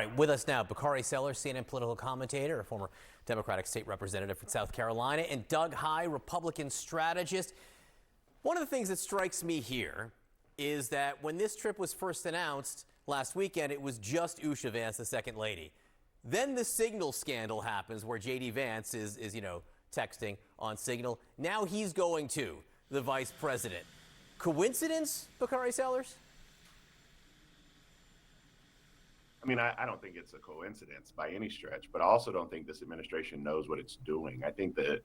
right, with us now, Bakari Sellers, CNN political commentator, a former Democratic state representative from South Carolina, and Doug Heye, Republican strategist. One of the things that strikes me here is that when this trip was first announced last weekend, it was just Usha Vance, the second lady. Then the Signal scandal happens where JD Vance is texting on Signal. Now he's going to the vice president. Coincidence, Bakari Sellers? I mean, I don't think it's a coincidence by any stretch, but I also don't think this administration knows what it's doing. I think that,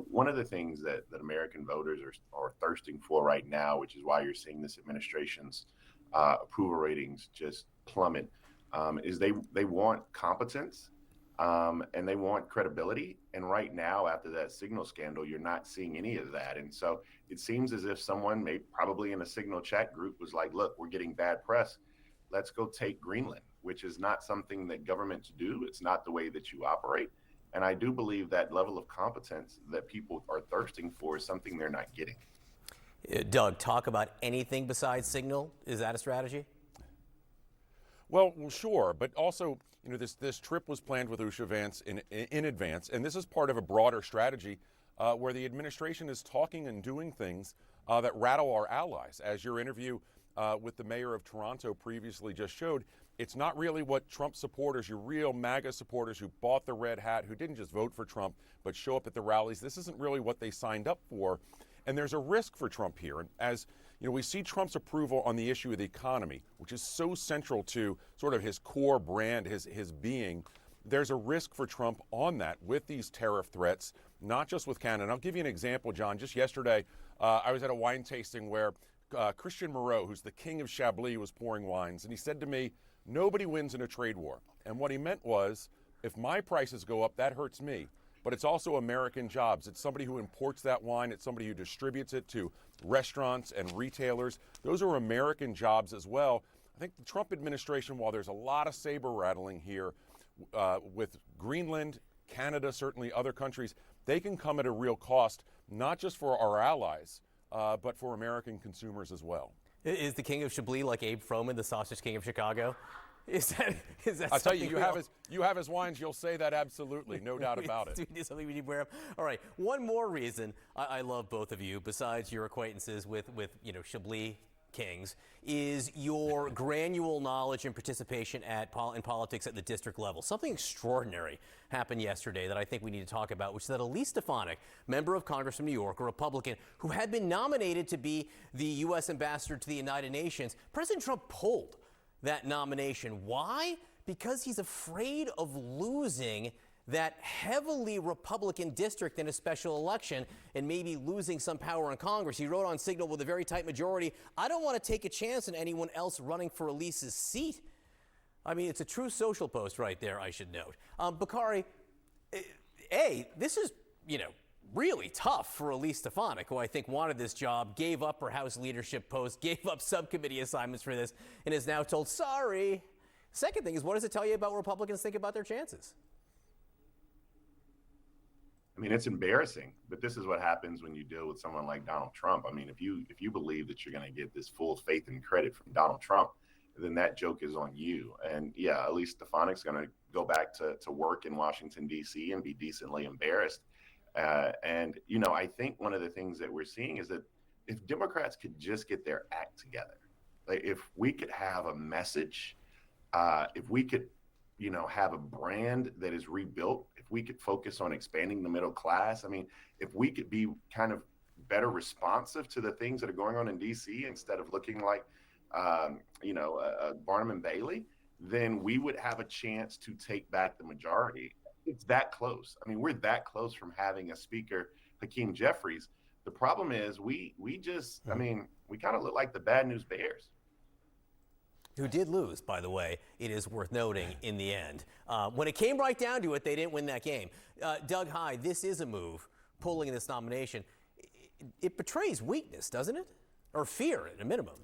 one of the things that American voters are thirsting for right now, which is why you're seeing this administration's approval ratings just plummet, is they want competence and they want credibility. And right now, after that Signal scandal, you're not seeing any of that. And so it seems as if someone probably in a Signal chat group was like, look, we're getting bad press. Let's go take Greenland, which is not something that governments do. It's not the way that you operate. And I do believe that level of competence that people are thirsting for is something they're not getting. Doug, talk about anything besides Signal. Is that a strategy? Well, sure. But also, this trip was planned with Usha Vance in advance. And this is part of a broader strategy where the administration is talking and doing things that rattle our allies. As your interview with the mayor of Toronto previously just showed, it's not really what Trump supporters, your real MAGA supporters who bought the red hat, who didn't just vote for Trump, but show up at the rallies. This isn't really what they signed up for. And there's a risk for Trump here. And as we see Trump's approval on the issue of the economy, which is so central to sort of his core brand, his being. There's a risk for Trump on that with these tariff threats, not just with Canada. And I'll give you an example, John. Just yesterday, I was at a wine tasting where Christian Moreau, who's the king of Chablis, was pouring wines. And he said to me, nobody wins in a trade war. And what he meant was, if my prices go up, that hurts me. But it's also American jobs. It's somebody who imports that wine. It's somebody who distributes it to restaurants and retailers. Those are American jobs as well. I think the Trump administration, while there's a lot of saber rattling here with Greenland, Canada, certainly other countries, they can come at a real cost, not just for our allies, but for American consumers as well. Is the king of Chablis like Abe Froman, the sausage king of Chicago? Is that I'll tell you, you have his wines, you'll say that absolutely, no doubt about it. Something we need to wear up. All right, one more reason I love both of you, besides your acquaintances with Chablis kings, is your granular knowledge and participation in politics at the district level. Something extraordinary happened yesterday that I think we need to talk about, which is that Elise Stefanik, member of Congress from New York, a Republican, who had been nominated to be the U.S. ambassador to the United Nations, President Trump pulled that nomination. Why? Because he's afraid of losing that heavily Republican district in a special election and maybe losing some power in Congress. He wrote on Signal with a very tight majority, I don't want to take a chance on anyone else running for Elise's seat. I mean, it's a true social post right there, I should note. Bakari, this is, really tough for Elise Stefanik, who I think wanted this job, gave up her House leadership post, gave up subcommittee assignments for this, and is now told, sorry. Second thing is, what does it tell you about what Republicans think about their chances? I mean, it's embarrassing, but this is what happens when you deal with someone like Donald Trump. I mean, if you believe that you're going to get this full faith and credit from Donald Trump, then that joke is on you. And yeah, Elise Stefanik's going to go back to work in Washington, D.C. and be decently embarrassed. I think one of the things that we're seeing is that if Democrats could just get their act together, like if we could have a message, if we could, have a brand that is rebuilt, if we could focus on expanding the middle class, I mean, if we could be kind of better responsive to the things that are going on in D.C. instead of looking like, Barnum and Bailey, then we would have a chance to take back the majority. It's that close. I mean, we're that close from having a speaker, Hakeem Jeffries. The problem is we kind of look like the Bad News Bears. Who did lose, by the way, it is worth noting in the end. When it came right down to it, they didn't win that game. Doug Heye, this is a move, pulling this nomination. It betrays weakness, doesn't it? Or fear at a minimum.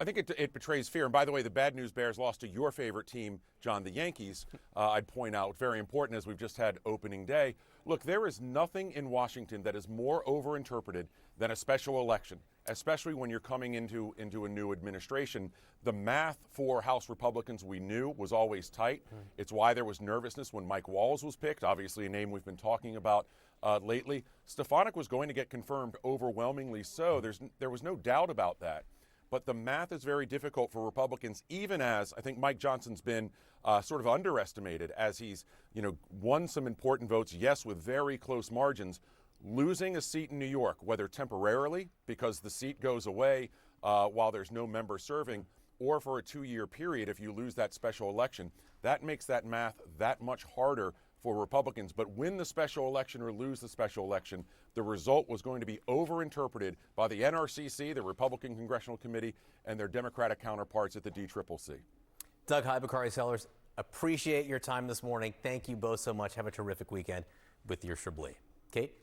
I think it betrays fear. And by the way, the bad news bears lost to your favorite team, John, the Yankees. I'd point out, very important as we've just had opening day. Look, there is nothing in Washington that is more overinterpreted than a special election, especially when you're coming into a new administration. The math for House Republicans, we knew, was always tight. It's why there was nervousness when Mike Walls was picked, obviously a name we've been talking about lately. Stefanik was going to get confirmed overwhelmingly so. There was no doubt about that. But the math is very difficult for Republicans, even as I think Mike Johnson's been sort of underestimated as he's, won some important votes, yes, with very close margins, losing a seat in New York, whether temporarily because the seat goes away while there's no member serving, or for a 2-year period if you lose that special election. That makes that math that much harder for Republicans. But win the special election or lose the special election, the result was going to be overinterpreted by the NRCC, the Republican Congressional Committee, and their Democratic counterparts at the DCCC. Doug, hi, Bakari Sellers. Appreciate your time this morning. Thank you both so much. Have a terrific weekend with your Chablis. Kate?